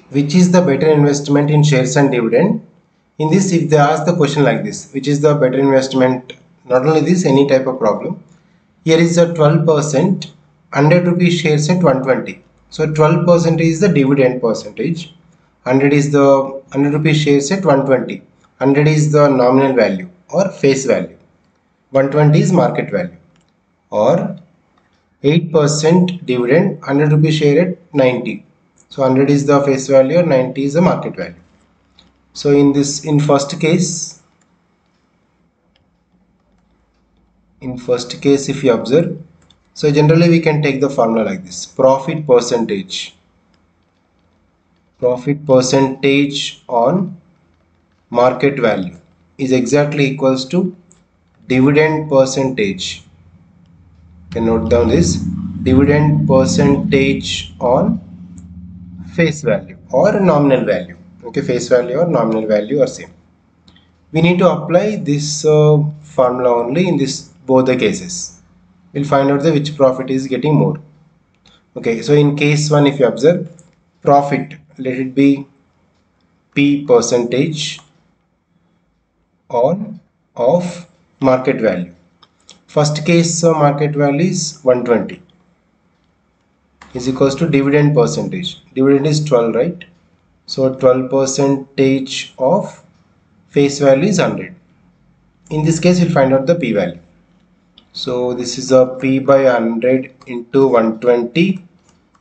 which is the better investment in shares and dividend? In this, if they ask the question like this, which is the better investment, not only this, any type of problem. Here is a 12%, 100 rupees shares at 120. So 12% is the dividend percentage. 100 is the 100 rupees shares at 120. 100 is the nominal value or face value. 120 is market value. Or 8% dividend, 100 rupees share at 90. So 100 is the face value or 90 is the market value. So in first case, if you observe, so generally we can take the formula like this: profit percentage on market value is exactly equals to dividend percentage. You can note down this: dividend percentage on face value or nominal value. Okay, face value or nominal value are same. We need to apply this formula only in both the cases. We'll find out which profit is getting more. Okay, so in case 1, if you observe, profit, let it be P percentage on of market value. First case market value is 120 is equals to dividend percentage. Dividend is 12, right? So 12 percentage of face value is 100. In this case, we'll find out the P value. So this is a P by 100 into 120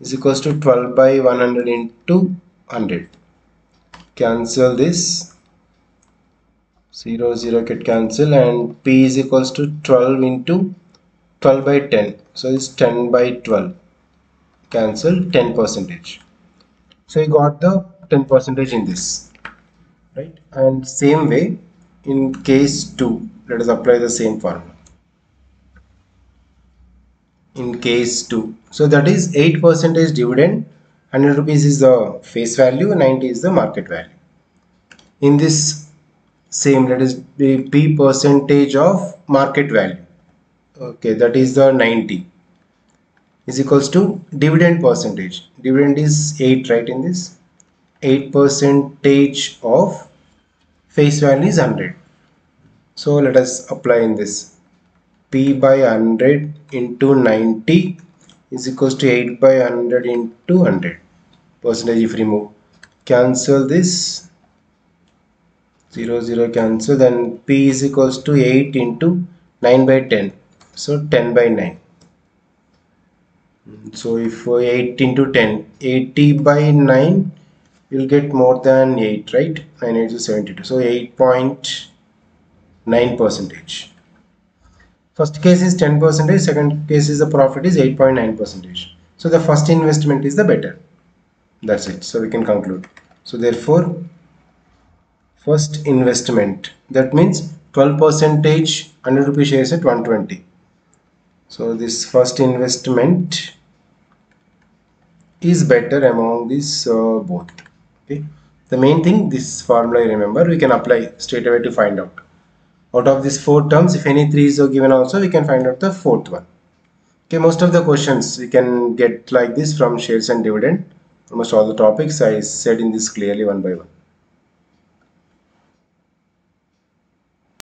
is equals to 12 by 100 into 100. Cancel this. 0, 0 get cancel, and P is equals to 12 into 12 by 10. So it's 10 by 12. Cancel 10 percentage. So you got the 10 percentage in this, right? And same way in case 2, let us apply the same formula. In case 2, so that is 8% dividend, 100 rupees is the face value, 90 is the market value. In this same, let us be P percentage of market value. Okay, that is the 90 is equals to dividend percentage. Dividend is 8, right? In this 8% of face value is 100. So let us apply in this. P by 100 into 90 is equals to 8 by 100 into 100. Percentage if remove. Cancel this. 0, 0 cancel. Then P is equals to 8 into 9 by 10. So 10 by 9. So if 8 into 10, 80 by 9, you will get more than 8, right? 9 8 is 72. So 8.9 percentage. First case is 10%, second case is the profit is 8.9%. So the first investment is the better. That's it. So we can conclude. So therefore, first investment, that means 12%, 100 rupee shares at 120. So this first investment is better among these both. Okay. The main thing, this formula, remember, we can apply straight away to find out. Out of these 4 terms, if any 3 is given also, we can find out the 4th one. Okay, most of the questions we can get like this from shares and dividend. Almost all the topics I said in this clearly one by one.